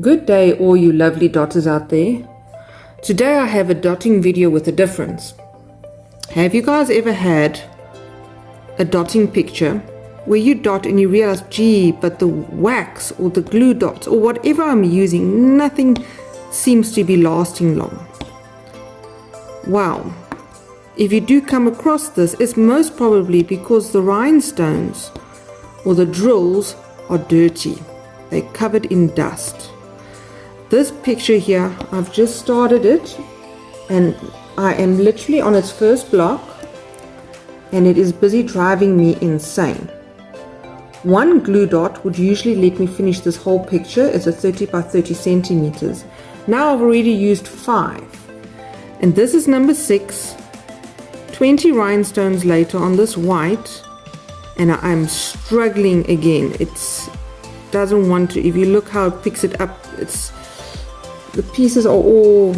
Good day, all you lovely dotters out there. Today I have a dotting video with a difference. Have you guys ever had a dotting picture where you dot and you realize, gee, but the wax or the glue dots or whatever I'm using, nothing seems to be lasting long? Wow. If you do come across this, it's most probably because the rhinestones or the drills are dirty. They're covered in dust. This picture here, I've just started it and I am literally on its first block and it is busy driving me insane. One glue dot would usually let me finish this whole picture. It's a 30 by 30 centimeters. Now I've already used 5 and this is number 6. 20 rhinestones later on this white, and I'm struggling again. It doesn't want to. If you look how it picks it up, the pieces are all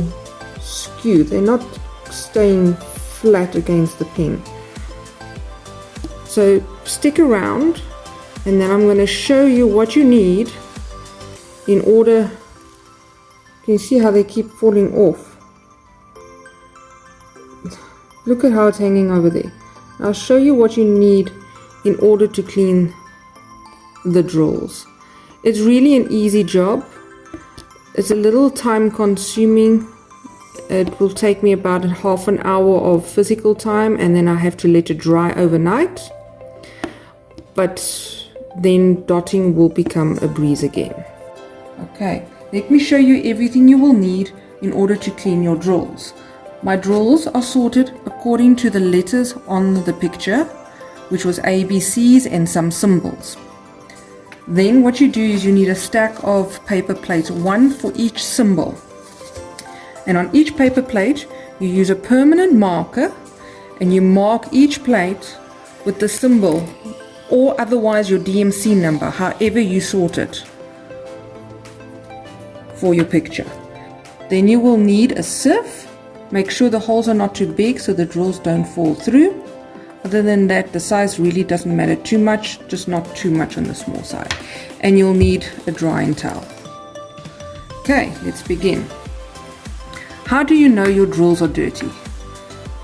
skewed. They're not staying flat against the pen. So stick around and then I'm going to show you what you need in order. Can you see how they keep falling off? Look at how it's hanging over there. I'll show you what you need in order to clean the drills. It's really an easy job. It's a little time consuming. It will take me about half an hour of physical time and then I have to let it dry overnight. But then dotting will become a breeze again. Okay, let me show you everything you will need in order to clean your drills. My drills are sorted according to the letters on the picture, which was ABCs and some symbols. Then what you do is you need a stack of paper plates, one for each symbol. And on each paper plate, you use a permanent marker and you mark each plate with the symbol or otherwise your DMC number, however you sort it for your picture. Then you will need a sieve. Make sure the holes are not too big so the drills don't fall through. Other than that, the size really doesn't matter too much, just not too much on the small side. And you'll need a drying towel. Okay, let's begin. How do you know your drills are dirty?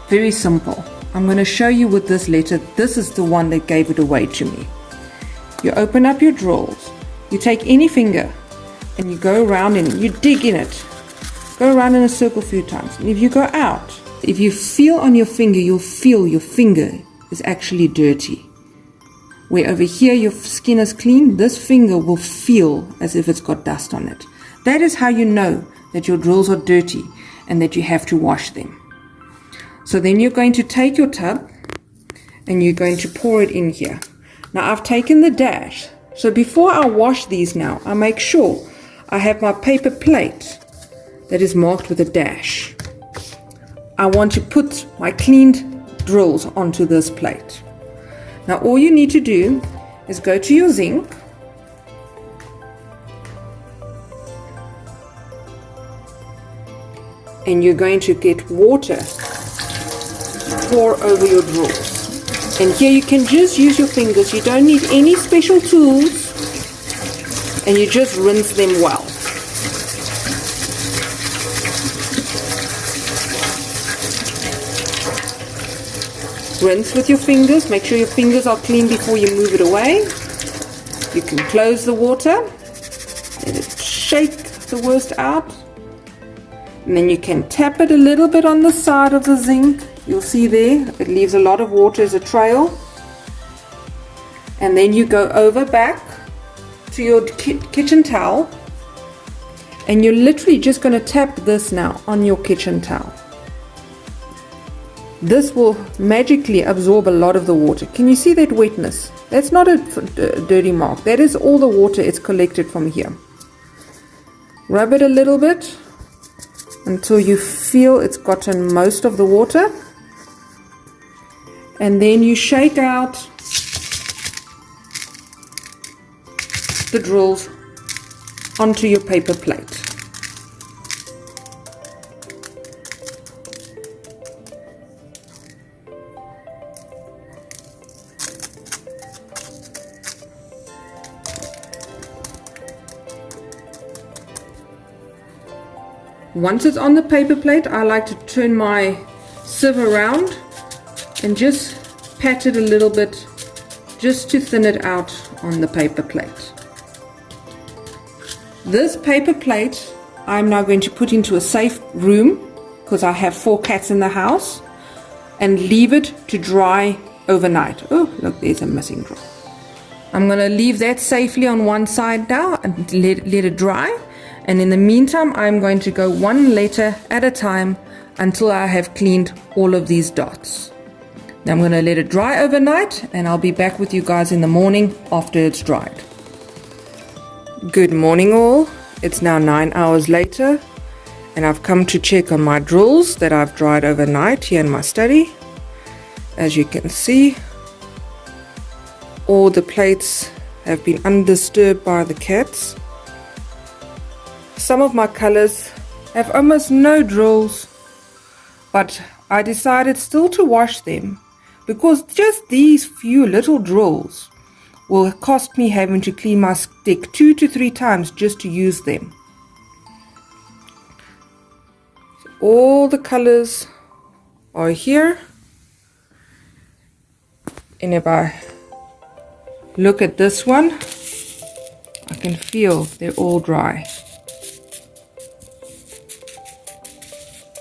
Very simple. I'm going to show you with this letter. This is the one that gave it away to me. You open up your drills. You take any finger and you go around and you dig in it. Go around in a circle a few times. And if you go out, if you feel on your finger, you'll feel your finger is actually dirty. Where over here your skin is clean, this finger will feel as if it's got dust on it. That is how you know that your drills are dirty and that you have to wash them. So then you're going to take your tub and you're going to pour it in here. Now I've taken the dash. So before I wash these now, I make sure I have my paper plate that is marked with a dash. I want to put my cleaned drills onto this plate. Now all you need to do is go to your zinc and you're going to get water to pour over your drills. And here you can just use your fingers. You don't need any special tools and you just rinse them well. Rinse with your fingers. Make sure your fingers are clean before you move it away. You can close the water. Let it shake the worst out. And then you can tap it a little bit on the side of the zinc. You'll see there, it leaves a lot of water as a trail. And then you go over back to your kitchen towel. And you're literally just going to tap this now on your kitchen towel. This will magically absorb a lot of the water. Can you see that wetness? That's not a dirty mark. That is all the water it's collected from here. Rub it a little bit until you feel it's gotten most of the water. And then you shake out the drills onto your paper plate. Once it's on the paper plate, I like to turn my sieve around and just pat it a little bit just to thin it out on the paper plate. This paper plate I'm now going to put into a safe room because I have 4 cats in the house, and leave it to dry overnight. Oh, look, there's a missing drawer. I'm going to leave that safely on one side now and let it dry. And in the meantime, I'm going to go one letter at a time until I have cleaned all of these dots. Now I'm going to let it dry overnight, and I'll be back with you guys in the morning after it's dried. Good morning all. It's now 9 hours later, and I've come to check on my drills that I've dried overnight here in my study. As you can see, all the plates have been undisturbed by the cats. Some of my colors have almost no drills, but I decided still to wash them because just these few little drills will cost me having to clean my stick 2 to 3 times just to use them. So all the colors are here, and if I look at this one, I can feel they're all dry.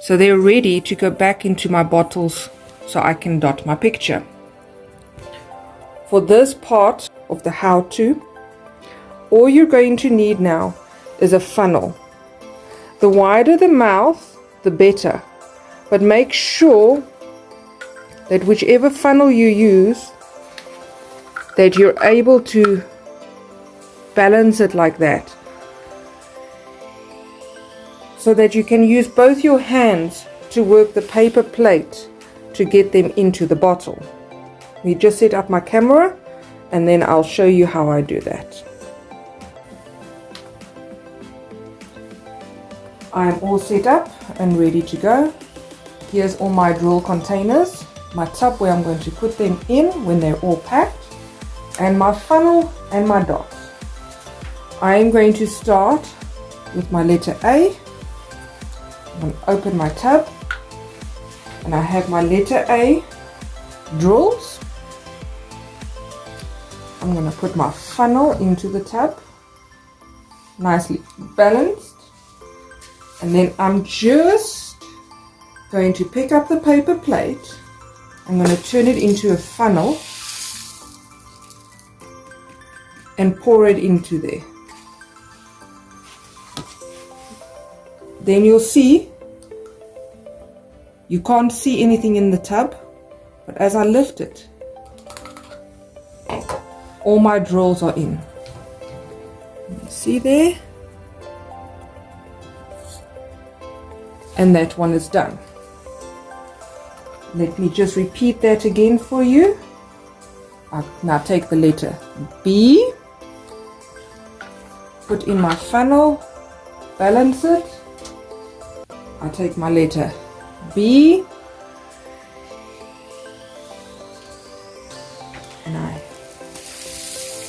So they're ready to go back into my bottles so I can dot my picture. For this part of the how-to, all you're going to need now is a funnel. The wider the mouth, the better. But make sure that whichever funnel you use, that you're able to balance it like that, so that you can use both your hands to work the paper plate to get them into the bottle. We just set up my camera, and then I'll show you how I do that. I'm all set up and ready to go. Here's all my drill containers, my tub where I'm going to put them in when they're all packed, and my funnel and my dots. I am going to start with my letter A. I'm going to open my tub, and I have my letter A drills. I'm going to put my funnel into the tub, nicely balanced, and then I'm just going to pick up the paper plate. I'm going to turn it into a funnel and pour it into there. Then you'll see, you can't see anything in the tub, but as I lift it, all my drills are in. You see there? And that one is done. Let me just repeat that again for you. I'll now take the letter B, put in my funnel, balance it. I take my letter B, and I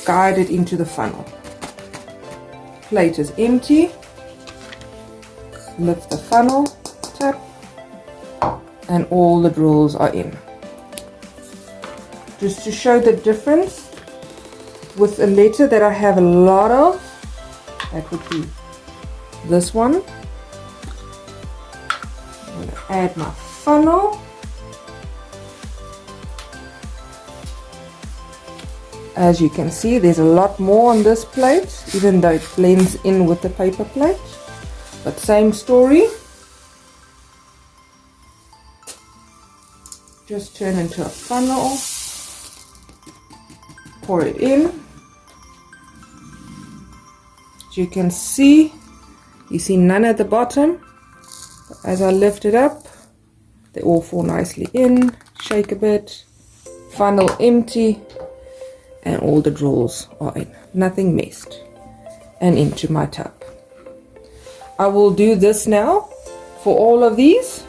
guide it into the funnel. Plate is empty. Lift the funnel, tap, and all the drills are in. Just to show the difference with a letter that I have a lot of, that would be this one. I'm going to add my funnel. As you can see, there's a lot more on this plate, even though it blends in with the paper plate. But same story. Just turn into a funnel. Pour it in. As you can see, you see none at the bottom. As I lift it up, they all fall nicely in. Shake a bit. Funnel empty. And all the drills are in. Nothing messed. And into my tub. I will do this now for all of these,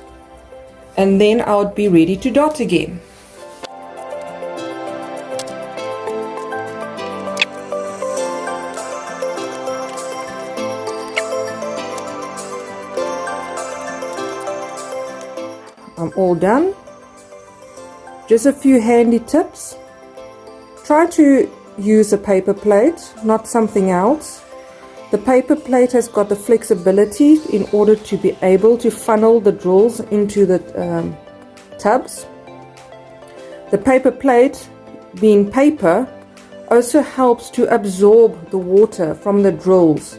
and then I'll be ready to dot again. I'm all done. Just a few handy tips. Try to use a paper plate, not something else. The paper plate has got the flexibility in order to be able to funnel the drills into the tubs. The paper plate, being paper, also helps to absorb the water from the drills,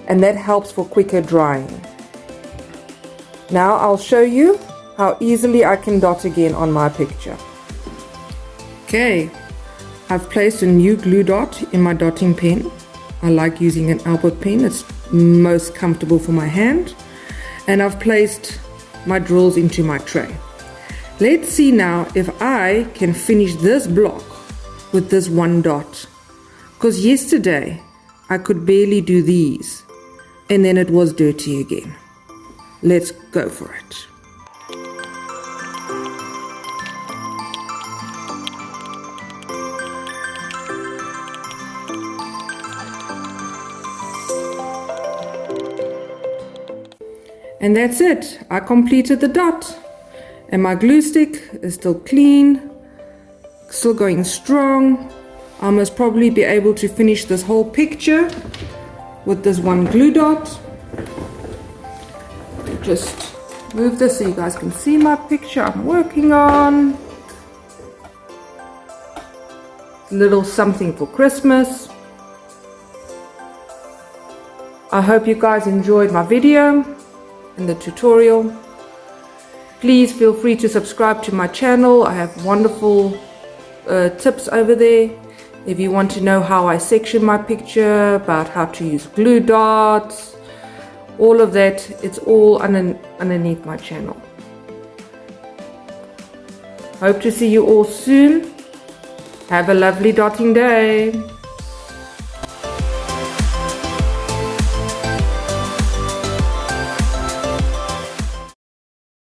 and that helps for quicker drying. Now I'll show you how easily I can dot again on my picture. Okay, I've placed a new glue dot in my dotting pen. I like using an Albert pen, it's most comfortable for my hand. And I've placed my drills into my tray. Let's see now if I can finish this block with this one dot. Because yesterday I could barely do these and then it was dirty again. Let's go for it. And that's it. I completed the dot. And my glue stick is still clean, still going strong. I must probably be able to finish this whole picture with this one glue dot. Just move this so you guys can see my picture I'm working on. A little something for Christmas. I hope you guys enjoyed my video and the tutorial. Please feel free to subscribe to my channel. I have wonderful tips over there. If you want to know how I section my picture, about how to use glue dots, all of that, it's all underneath my channel. Hope to see you all soon. Have a lovely dotting day.